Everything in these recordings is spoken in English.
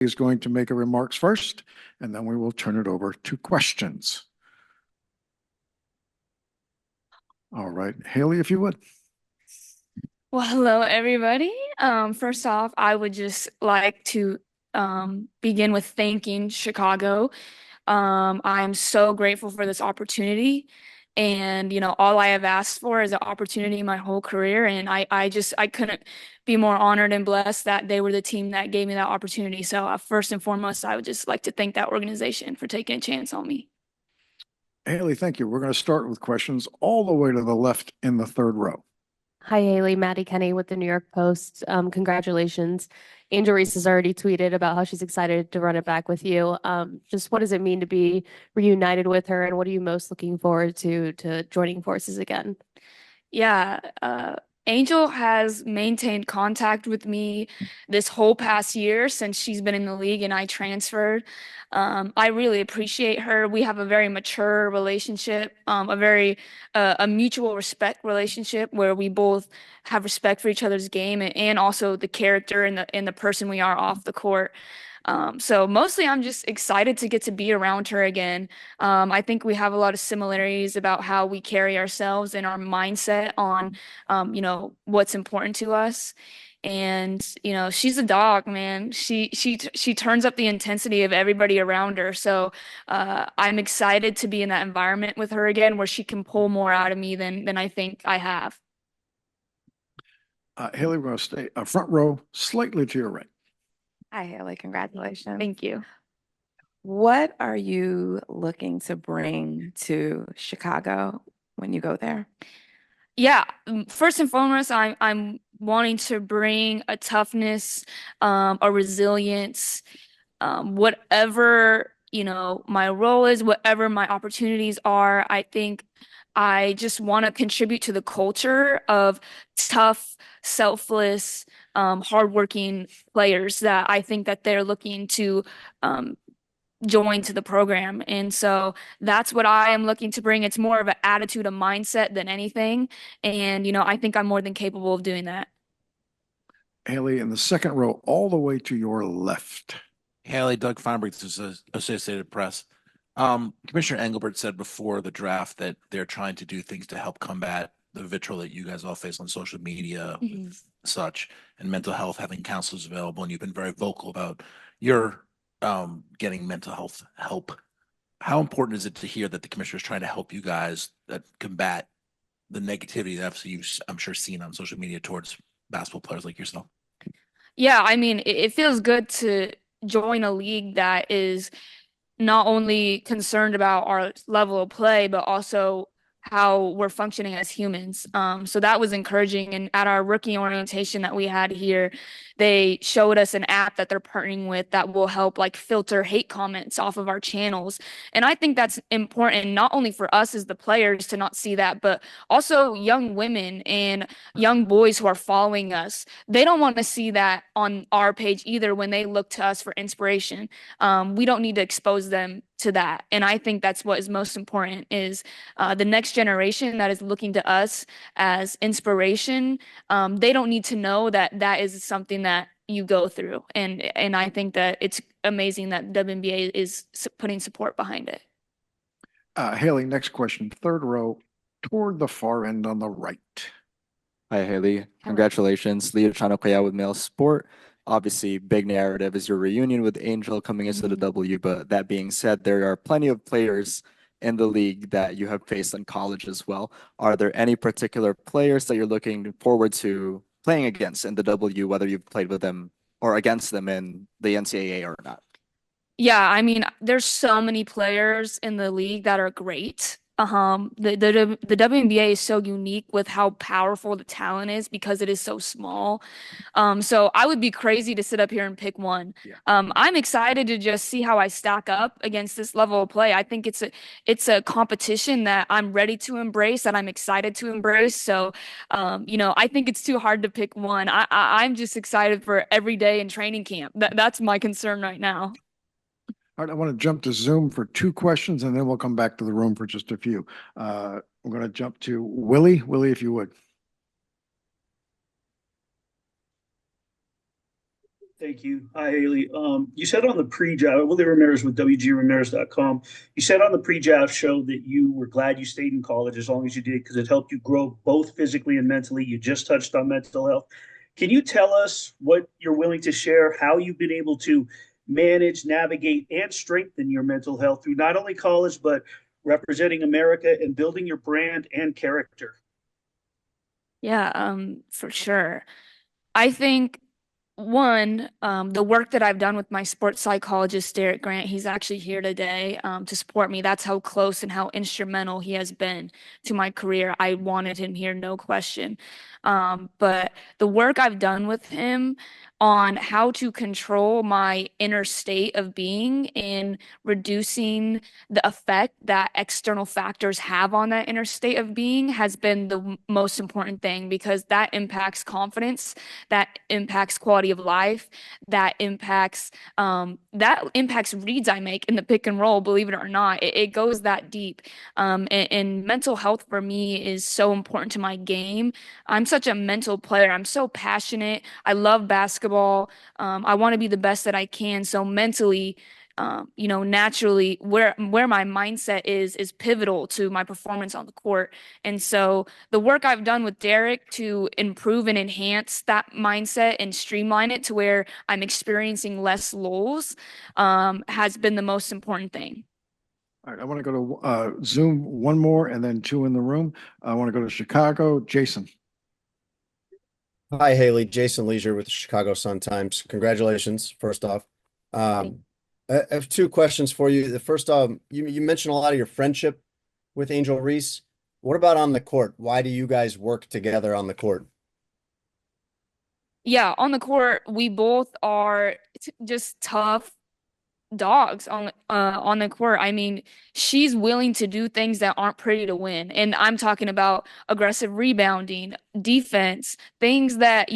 is going to make a remarks first, and then we will turn it over to questions. All right, Hailey, if you would. Well, hello, everybody. First off, I would just like to begin with thanking Chicago. I'm so grateful for this opportunity. And, all I have asked for is an opportunity my whole career. And I couldn't be more honored and blessed that they were the team that gave me that opportunity. So first and foremost, I would just like to thank that organization for taking a chance on me. Hailey, thank you. We're going to start with questions all the way to the left in the third row. Hi, Hailey. Maddie Kenny with the New York Post. Congratulations. Angel Reese has already tweeted about how she's excited to run it back with you. Just what does it mean to be reunited with her, and what are you most looking forward to joining forces again? Yeah, Angel has maintained contact with me this whole past year since she's been in the league and I transferred. I really appreciate her. We have a very mature relationship, a mutual respect relationship where we both have respect for each other's game and also the character and the person we are off the court. So mostly I'm just excited to get to be around her again. I think we have a lot of similarities about how we carry ourselves and our mindset on, what's important to us. And, she's a dog, man. She turns up the intensity of everybody around her. So, I'm excited to be in that environment with her again, where she can pull more out of me than I think I have. Hailey, we're going to stay front row, slightly to your right. Hi, Hailey. Congratulations. Thank you. What are you looking to bring to Chicago when you go there? Yeah, first and foremost, I'm wanting to bring a toughness, a resilience, whatever, my role is, whatever my opportunities are. I think I just want to contribute to the culture of tough, selfless, hardworking players that I think that they're looking to join to the program. And so that's what I am looking to bring. It's more of an attitude, a mindset than anything. And, I think I'm more than capable of doing that. Hailey, in the second row, all the way to your left. Hailey, Doug Feinberg, this is Associated Press. Commissioner Engelbert said before the draft that they're trying to do things to help combat the vitriol that you guys all face on social media, such, and mental health, having counselors available. And you've been very vocal about your getting mental health help. How important is it to hear that the commissioner is trying to help you guys combat the negativity that you've, I'm sure, seen on social media towards basketball players like yourself? Yeah, I mean, it feels good to join a league that is not only concerned about our level of play, but also how we're functioning as humans. So that was encouraging. And at our rookie orientation that we had here, they showed us an app that they're partnering with that will help like filter hate comments off of our channels. And I think that's important, not only for us as the players to not see that, but also young women and young boys who are following us. They don't want to see that on our page either when they look to us for inspiration. We don't need to expose them to that. And I think that's what is most important is the next generation that is looking to us as inspiration. They don't need to know that that is something that you go through. And I think that it's amazing that WNBA is putting support behind it. Hailey, next question, third row, toward the far end on the right. Hi, Hailey. Congratulations. Leo Chanokaya with Mail Sport. Obviously, big narrative is your reunion with Angel coming into the W. But that being said, there are plenty of players in the league that you have faced in college as well. Are there any particular players that you're looking forward to playing against in the W, whether you've played with them or against them in the NCAA or not? Yeah, I mean, there's so many players in the league that are great. The WNBA is so unique with how powerful the talent is because it is so small. So I would be crazy to sit up here and pick one. Yeah. I'm excited to just see how I stack up against this level of play. I think it's a competition that I'm ready to embrace, that I'm excited to embrace. So, I think it's too hard to pick one. I'm just excited for every day in training camp. That's my concern right now. All right, I want to jump to Zoom for two questions, and then we'll come back to the room for just a few. I'm going to jump to Willie. Willie, if you would. Thank you. Hi, Haley. You said on the pre-draft, Willie Ramirez with WGRamirez.com, you said on the pre-draft show that you were glad you stayed in college as long as you did because it helped you grow both physically and mentally. You just touched on mental health. Can you tell us what you're willing to share, how you've been able to manage, navigate, and strengthen your mental health through not only college, but representing America and building your brand and character? Yeah, for sure. I think the work that I've done with my sports psychologist, Derek Grant, he's actually here today to support me. That's how close and how instrumental he has been to my career. I wanted him here, no question. But the work I've done with him on how to control my inner state of being and reducing the effect that external factors have on that inner state of being has been the most important thing because that impacts confidence, that impacts quality of life, that impacts reads I make in the pick and roll, believe it or not. It goes that deep. And mental health for me is so important to my game. I'm such a mental player. I'm so passionate. I love basketball. I want to be the best that I can. So mentally, naturally, where my mindset is pivotal to my performance on the court. And so the work I've done with Derek to improve and enhance that mindset and streamline it to where I'm experiencing less lulls, has been the most important thing. All right, I want to go to Zoom, one more and then two in the room. I want to go to Chicago. Jason. Hi, Haley. Jason Leisure with the Chicago Sun-Times. Congratulations, first off. I have two questions for you. The first, you mentioned a lot of your friendship with Angel Reese. What about on the court? Why do you guys work together on the court? Yeah, on the court, we both are just tough dogs on the court. I mean, she's willing to do things that aren't pretty to win. And I'm talking about aggressive rebounding, defense, things that,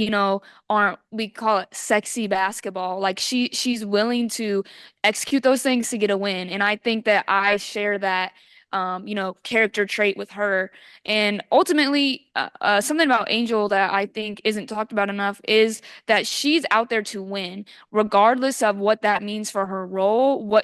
aren't, we call it sexy basketball. Like she's willing to execute those things to get a win. And I think that I share that character trait with her. And ultimately, something about Angel that I think isn't talked about enough is that she's out there to win, regardless of what that means for her role,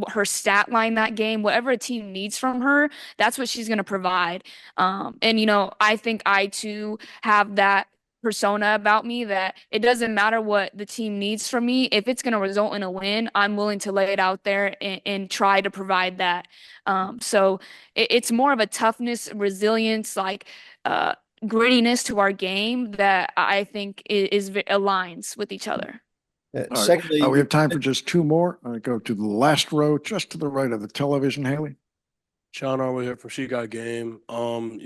her stat line that game, whatever a team needs from her, that's what she's going to provide. I think I too have that persona about me that it doesn't matter what the team needs from me. If it's going to result in a win, I'm willing to lay it out there and try to provide that. So it's more of a toughness, resilience, grittiness to our game that I think aligns with each other. All right. Secondly, We have time for just two more. I go to the last row, just to the right of the television, Haley. Sean Armour here for She Got Game.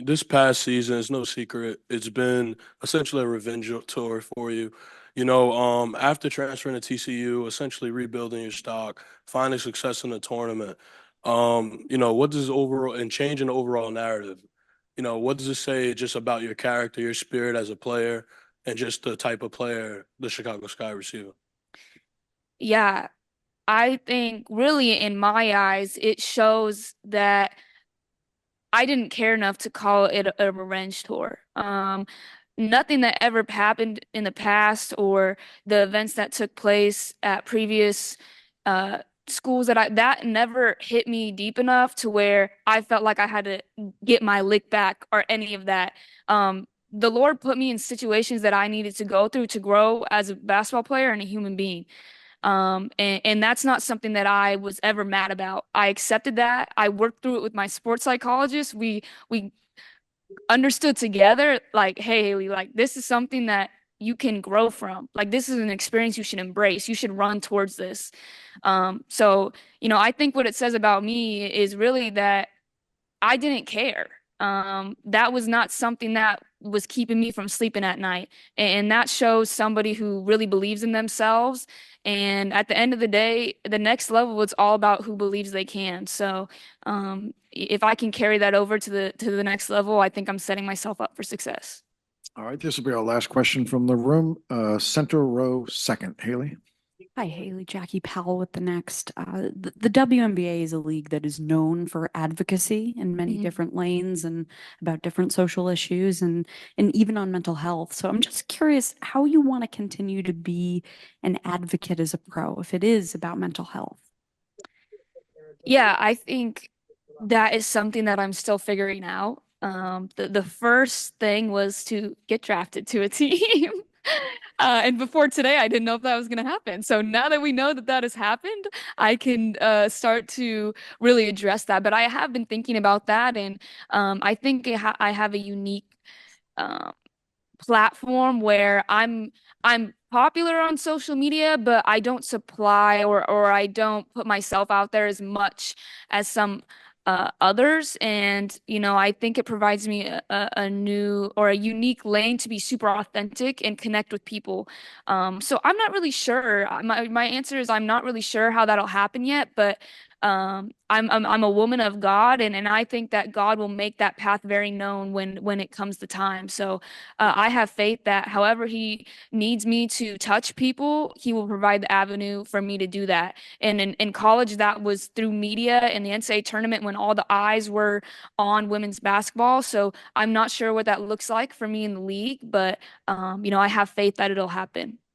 This past season, it's no secret, it's been essentially a revenge tour for you. After transferring to TCU, essentially rebuilding your stock, finding success in the tournament. What does overall and changing the overall narrative? What does it say just about your character, your spirit as a player, and just the type of player the Chicago Sky receiver? Yeah, I think really in my eyes, it shows that I didn't care enough to call it a revenge tour. Nothing that ever happened in the past or the events that took place at previous schools that never hit me deep enough to where I felt like I had to get my lick back or any of that. The Lord put me in situations that I needed to go through to grow as a basketball player and a human being. And that's not something that I was ever mad about. I accepted that. I worked through it with my sports psychologist. We understood together, like, hey, Haley, like this is something that you can grow from. Like this is an experience you should embrace. You should run towards this. I think what it says about me is really that I didn't care. That was not something that was keeping me from sleeping at night. And that shows somebody who really believes in themselves. And at the end of the day, the next level, it's all about who believes they can. So if I can carry that over to the next level, I think I'm setting myself up for success. All right, this will be our last question from the room. Center row second, Haley. Hi, Haley. Jackie Powell with the Next. The WNBA is a league that is known for advocacy in many Mhm. different lanes and about different social issues and even on mental health. So I'm just curious how you want to continue to be an advocate as a pro if it is about mental health. Yeah, I think that is something that I'm still figuring out. The first thing was to get drafted to a team. And before today, I didn't know if that was going to happen. So now that we know that that has happened, I can start to really address that. But I have been thinking about that, and I think I have a unique um, platform where I'm popular on social media, but I don't supply or I don't put myself out there as much as some others. And I think it provides me a new or a unique lane to be super authentic and connect with people. So I'm not really sure. My answer is I'm not really sure how that'll happen yet, but I'm a woman of God, and I think that God will make that path very known when it comes to time. So I have faith that however He needs me to touch people, He will provide the avenue for me to do that. And in college, that was through media and the NCAA tournament when all the eyes were on women's basketball. So I'm not sure what that looks like for me in the league, but I have faith that it'll happen.